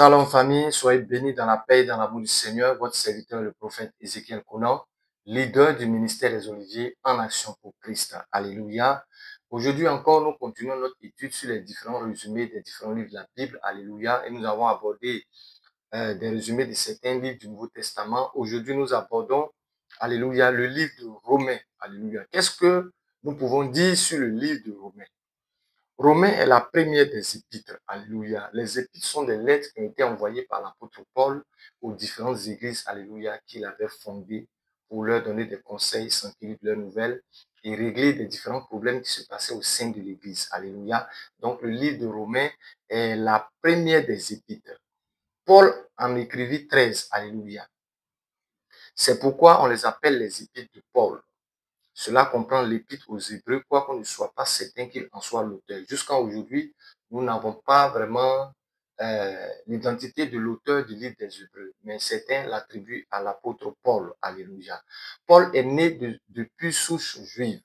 Shalom famille, soyez bénis dans la paix et dans l'amour du Seigneur. Votre serviteur, le prophète Ézéchiel Conan, leader du ministère des Oliviers en action pour Christ. Alléluia. Aujourd'hui encore, nous continuons notre étude sur les différents résumés des différents livres de la Bible. Alléluia. Et nous avons abordé des résumés de certains livres du Nouveau Testament. Aujourd'hui, nous abordons, alléluia, le livre de Romains. Alléluia. Qu'est-ce que nous pouvons dire sur le livre de Romains? Romains est la première des épîtres. Alléluia. Les épîtres sont des lettres qui ont été envoyées par l'apôtre Paul aux différentes églises, alléluia, qu'il avait fondées pour leur donner des conseils, s'enquérir de leurs nouvelles et régler des différents problèmes qui se passaient au sein de l'église. Alléluia. Donc, le livre de Romains est la première des épîtres. Paul en écrivit 13. Alléluia. C'est pourquoi on les appelle les épîtres de Paul. Cela comprend l'épître aux Hébreux, quoiqu'on ne soit pas certain qu'il en soit l'auteur. Jusqu'à aujourd'hui, nous n'avons pas vraiment l'identité de l'auteur du livre des Hébreux, mais certains l'attribuent à l'apôtre Paul. Alléluia. Paul est né depuis souche juive.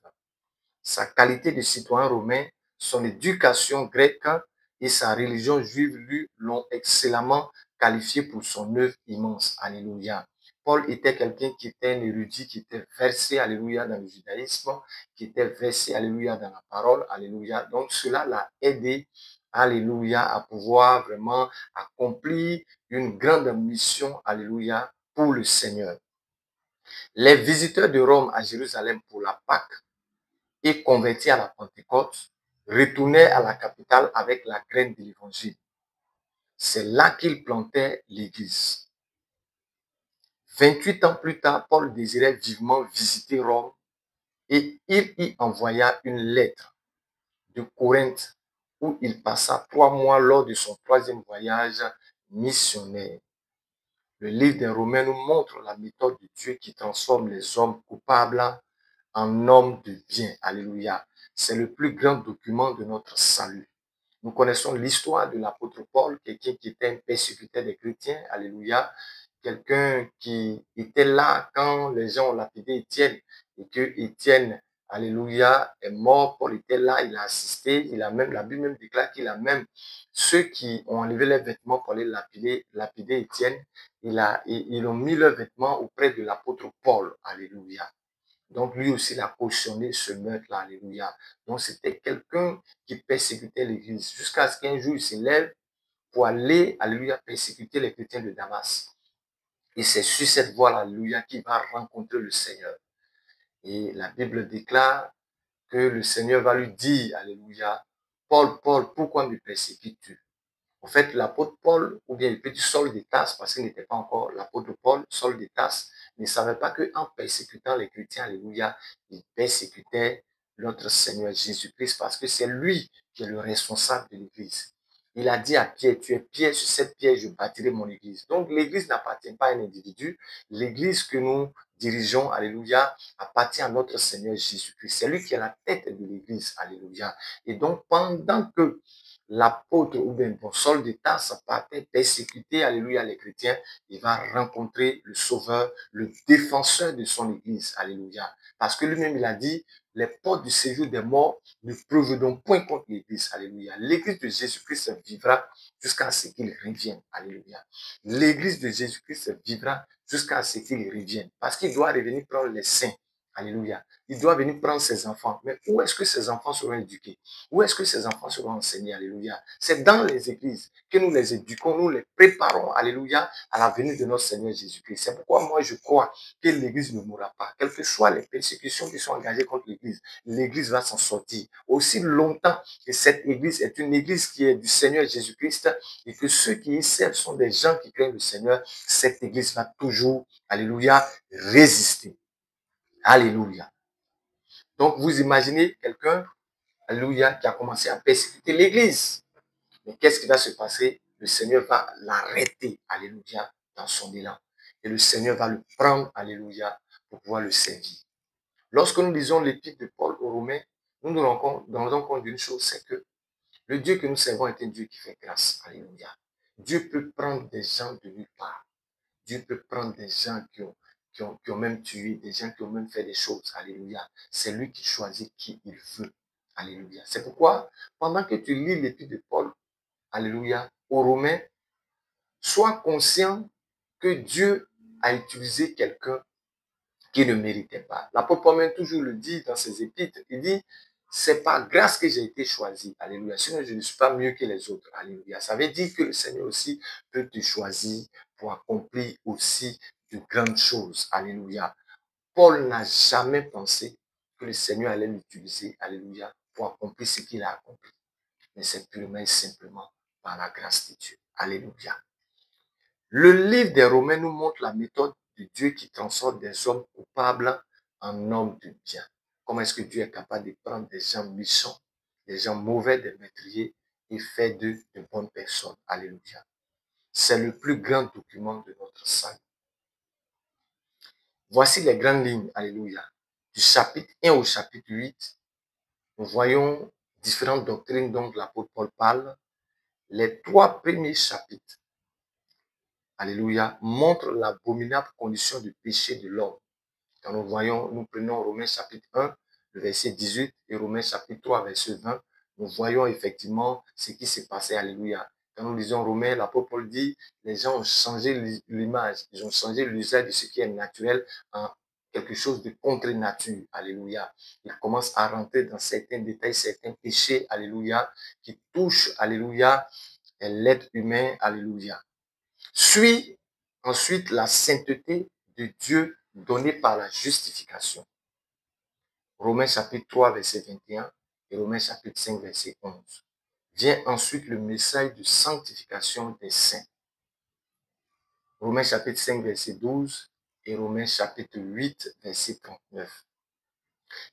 Sa qualité de citoyen romain, son éducation grecque et sa religion juive lui l'ont excellemment qualifié pour son œuvre immense. Alléluia. Paul était quelqu'un qui était un érudit, qui était versé, alléluia, dans le judaïsme, qui était versé, alléluia, dans la parole, alléluia. Donc, cela l'a aidé, alléluia, à pouvoir vraiment accomplir une grande mission, alléluia, pour le Seigneur. Les visiteurs de Rome à Jérusalem pour la Pâque et convertis à la Pentecôte retournaient à la capitale avec la graine de l'évangile. C'est là qu'il plantait l'église. 28 ans plus tard, Paul désirait vivement visiter Rome et il y envoya une lettre de Corinthe où il passa 3 mois lors de son 3e voyage missionnaire. Le livre des Romains nous montre la méthode de Dieu qui transforme les hommes coupables en hommes de bien. Alléluia. C'est le plus grand document de notre salut. Nous connaissons l'histoire de l'apôtre Paul, quelqu'un qui était un persécuteur des chrétiens. Alléluia. Quelqu'un qui était là quand les gens ont lapidé Étienne et que Étienne, alléluia, est mort. Paul était là, il a assisté. La Bible même déclare qu'il a même ceux qui ont enlevé leurs vêtements pour aller lapider Étienne. Ils ont mis leurs vêtements auprès de l'apôtre Paul. Alléluia. Donc, lui aussi, il a cautionné ce meurtre-là. Alléluia. Donc, c'était quelqu'un qui persécutait l'église jusqu'à ce qu'un jour, il s'élève pour aller, alléluia, persécuter les chrétiens de Damas. Et c'est sur cette voie, alléluia, qu'il va rencontrer le Seigneur. Et la Bible déclare que le Seigneur va lui dire, alléluia, Paul, Paul, pourquoi me persécutes-tu? En fait, l'apôtre Paul, ou bien le petit Saul de Tarse, parce qu'il n'était pas encore l'apôtre Paul, Saul de Tarse, ne savait pas qu'en persécutant les chrétiens, alléluia, il persécutait notre Seigneur Jésus-Christ, parce que c'est lui qui est le responsable de l'église. Il a dit à Pierre, tu es Pierre, sur cette pierre, je bâtirai mon église. Donc, l'église n'appartient pas à un individu. L'église que nous dirigeons, alléluia, appartient à notre Seigneur Jésus-Christ. C'est lui qui est la tête de l'église, alléluia. Et donc, pendant que l'apôtre ou bien Saul de Tarse partait persécuter, alléluia, les chrétiens, il va rencontrer le sauveur, le défenseur de son église, alléluia. Parce que lui-même, il a dit, les portes du séjour des morts ne prévaudront point contre l'église, alléluia. L'église de Jésus-Christ vivra jusqu'à ce qu'il revienne, alléluia. L'église de Jésus-Christ vivra jusqu'à ce qu'il revienne. Parce qu'il doit revenir prendre les saints, alléluia. Il doit venir prendre ses enfants. Mais où est-ce que ses enfants seront éduqués? Où est-ce que ces enfants seront enseignés? Alléluia. C'est dans les églises que nous les éduquons, nous les préparons, alléluia, à la venue de notre Seigneur Jésus-Christ. C'est pourquoi moi je crois que l'église ne mourra pas. Quelles que soient les persécutions qui sont engagées contre l'église va s'en sortir. Aussi longtemps que cette église est une église qui est du Seigneur Jésus-Christ et que ceux qui y servent sont des gens qui craignent le Seigneur, cette église va toujours, alléluia, résister. Alléluia. Donc vous imaginez quelqu'un, alléluia, qui a commencé à persécuter l'église. Mais qu'est-ce qui va se passer? Le Seigneur va l'arrêter, alléluia, dans son élan. Et le Seigneur va le prendre, alléluia, pour pouvoir le servir. Lorsque nous lisons l'épître de Paul aux Romains, nous nous rendons compte d'une chose, c'est que le Dieu que nous servons est un Dieu qui fait grâce, alléluia. Dieu peut prendre des gens de nulle part. Dieu peut prendre des gens qui ont même tué, des gens qui ont même fait des choses, alléluia. C'est lui qui choisit qui il veut, alléluia. C'est pourquoi, pendant que tu lis l'épître de Paul, alléluia, aux Romains, Sois conscient que Dieu a utilisé quelqu'un qui ne méritait pas. L'apôtre Paul même toujours le dit dans ses épîtres. Il dit, c'est par grâce que j'ai été choisi. Alléluia. Sinon, je ne suis pas mieux que les autres. Alléluia. Ça veut dire que le Seigneur aussi peut te choisir pour accomplir aussi de grandes choses. Alléluia. Paul n'a jamais pensé que le Seigneur allait l'utiliser. Alléluia. Pour accomplir ce qu'il a accompli. Mais c'est purement et simplement par la grâce de Dieu. Alléluia. Le livre des Romains nous montre la méthode de Dieu qui transforme des hommes coupables en hommes de bien. Comment est-ce que Dieu est capable de prendre des gens méchants, des gens mauvais, des meurtriers, et faire d'eux de bonnes personnes. Alléluia. C'est le plus grand document de notre salut. Voici les grandes lignes, alléluia. Du chapitre 1 au chapitre 8, nous voyons différentes doctrines dont l'apôtre Paul parle. Les 3 premiers chapitres, alléluia, montrent l'abominable condition du péché de l'homme. Quand nous prenons Romains chapitre 1, le verset 18, et Romains chapitre 3, verset 20, nous voyons effectivement ce qui s'est passé, alléluia. Quand nous lisons Romains, l'apôtre Paul dit, les gens ont changé l'image, ils ont changé l'usage de ce qui est naturel en quelque chose de contre-nature, alléluia. Ils commencent à rentrer dans certains détails, certains péchés, alléluia, qui touchent, alléluia, l'être humain, alléluia. Suit ensuite la sainteté de Dieu donnée par la justification. Romains chapitre 3, verset 21 et Romains chapitre 5, verset 11. Vient ensuite le message de sanctification des saints. Romains chapitre 5, verset 12 et Romains chapitre 8, verset 39.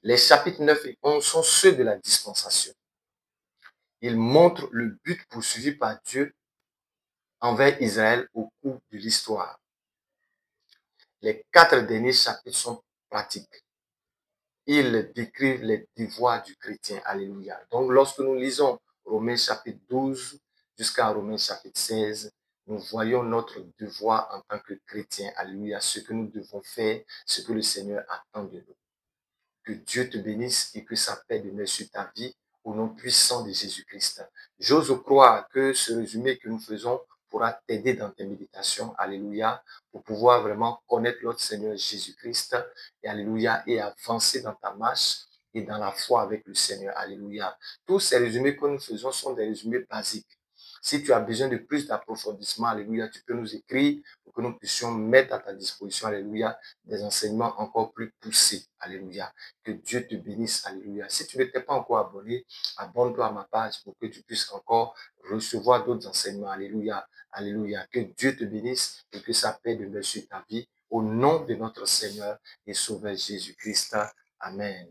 Les chapitres 9 et 11 sont ceux de la dispensation. Ils montrent le but poursuivi par Dieu envers Israël au cours de l'histoire. Les 4 derniers chapitres sont pratiques. Ils décrivent les devoirs du chrétien. Alléluia. Donc, lorsque nous lisons Romains chapitre 12 jusqu'à Romains chapitre 16, nous voyons notre devoir en tant que chrétien. Alléluia. Ce que nous devons faire, ce que le Seigneur attend de nous. Que Dieu te bénisse et que sa paix demeure sur ta vie au nom puissant de Jésus-Christ. J'ose croire que ce résumé que nous faisons pourra t'aider dans tes méditations, alléluia, pour pouvoir vraiment connaître notre Seigneur Jésus-Christ, et alléluia, et avancer dans ta marche et dans la foi avec le Seigneur, alléluia. Tous ces résumés que nous faisons sont des résumés basiques. Si tu as besoin de plus d'approfondissement, alléluia, tu peux nous écrire pour que nous puissions mettre à ta disposition, alléluia, des enseignements encore plus poussés, alléluia. Que Dieu te bénisse, alléluia. Si tu n'étais pas encore abonné, abonne-toi à ma page pour que tu puisses encore recevoir d'autres enseignements, alléluia, alléluia. Que Dieu te bénisse et que sa paix demeure sur ta vie, au nom de notre Seigneur et Sauveur Jésus-Christ. Amen.